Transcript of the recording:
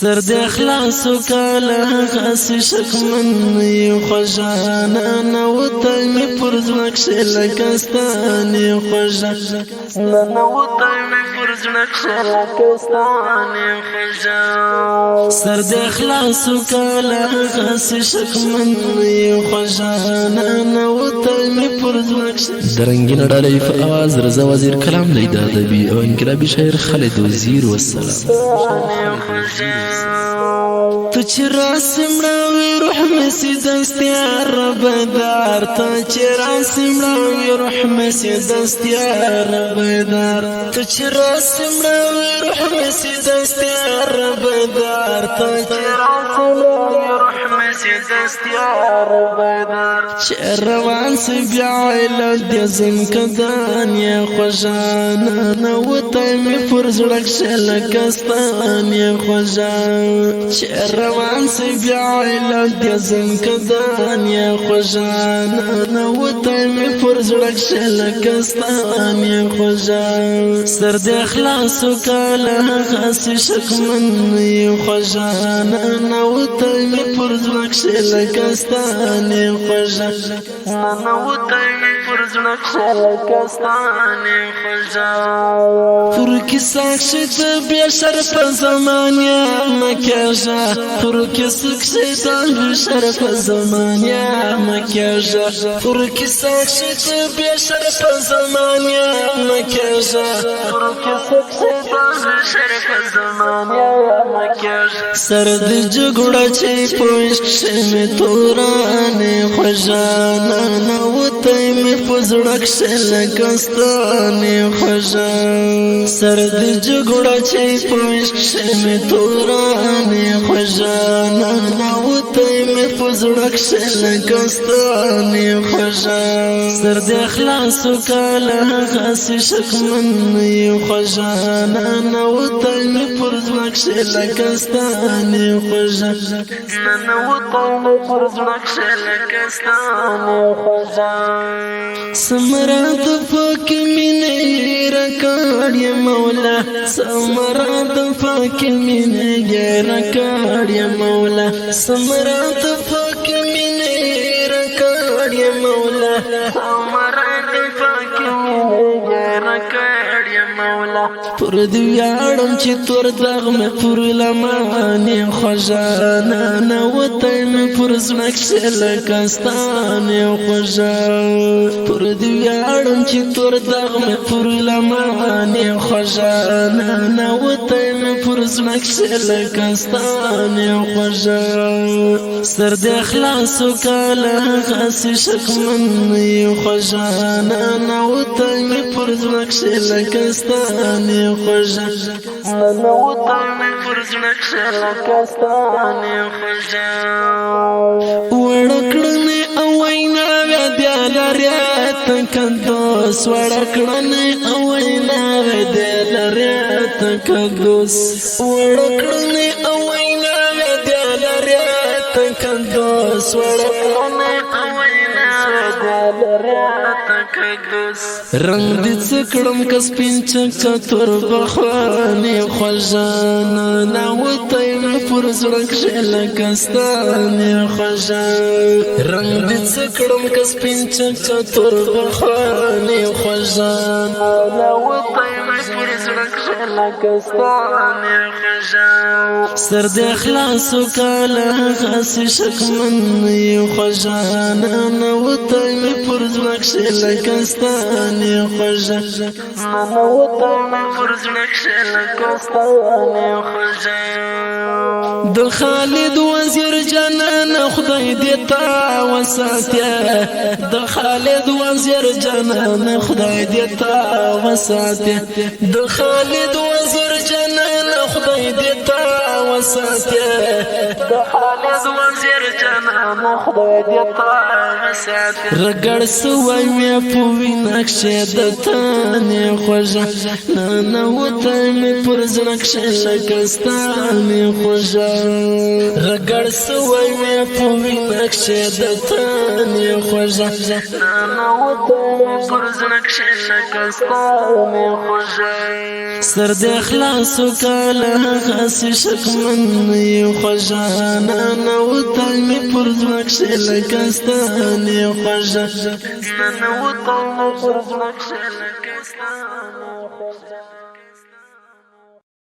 سر د اخلاص کاله غاس شکمن یو خجانا نو تایم پر زنک شلکستان یو خجانا نو تایم پر زنک شلکستان یو خجانا سر د اخلاص کاله غاس شکمن یو خجانا نو تایم پر زنک درنګین ډالۍ په आवाज رضا وزیر کلام لیدا ادبی او انقلابی شاعر خالد وزیر والسلام تو چې راسمړوي روح مې سي دستیار ربدار ته چې راسمړوي روح مې سي دستیار ربدار ته چې راسمړوي روح مې سي دستیار ربدار ته چې راسمړوي روح مې سي دستیار ربدار چې روان سي بیا علت دې زم کدان یا خوشانا نو ته مې پر زړه شلکستان یا خوشانا چې روان سی بیا علت دې زم کدان یا خوشانا نو ته مې پر زړه شلکستان یا خوشانا سر د اخلاص کاله غاس شکمن یو خوشانا نو ته مې پر زړه شلکستان یا خوشانا نو ته مې پر زړه شلکستان یا خوشانا پر کیسه شته بیا شرف زمانه مکیجا پر کیسه شته شرف زمانه مکیجا پر کیسه شته بیا شرف زمانه مکیجا پر کیسه شته شرف زمانه مکیجا سر د جګړه چې پوښښ مې تورانه خوشانا نو ته مې پزړک شلکستانه خوشانا سر د جګړه چې پوښښ مې تورانه خوشانا نو ته مې پزړک شلکستانه خوشانا سر د اخلاص کاله غاس شکمن یو خوشانا نو ته مې پزړک شلکستانه خوشانا نو ته مې پزړک شلکستانه خوشانا سمرات پاک مینه رکاړ یا مولا سمرات پاک مینه رکاړ یا مولا سمرات پاک مینه رکاړ یا مولا سمرات پاک مینه رکاړ یا مولا پر دې یاړم چې تور دغه مې پر لمانه خوشانا نو ته مې پر زنک شلکستان یو خوشانا پر دې یاړم چې تور دغه مې پر لمانه خوشانا نو ته مې پر زنک شلکستان یو خوشانا سر د اخلاص کاله غاس شکمن یو خوشانا نو ته مې پر زنک شلکستان یو خوشانا نو ته مې پر زنک شلکستان یو خوشانا وړکړنه او وینا بیا لریات کندوس وړکړنه او وینا بیا لریات کندوس وړکړنه او وینا بیا لریات کندوس وړکړنه او وینا بیا لریات کندوس رنگ دې څکړم کس پینچ تور بخوانه خوشانا نو ته مې پر زړه شلکستان خوشانا رنگ دې څکړم کس پینچ تور بخوانه خوشانا نو ته مې پر زړه شلکستان خوشانا سر د اخلاص کاله غاس شکمن یو خوشانا نو ته مې پر زړه شلکستان خوشانا نو ته مې پر زړه شلکستان خوشانا د خالد وزیر جنان خدای دې تا وساتیا د خالد وزیر جنان خدای دې تا وساتیا د خالد وزیر جنان خدای دې تا وساتیا د خالد وزیر جنان خدای دې تا وساتیا رګړ سوای مې په نقشه د تانه خوشانا نو ته مې پر زړه شلکستان خوشانا رګړ سوای مې په نقشه د تانه خوشانا نو ته مې پر زړه شلکستان خوشانا سر د اخلاص کاله غاس شکمن شکمن یو خوشانا نوتای می پر زمکش لکستانی خوشا نوتای می پر زمکش لکستانی خوشا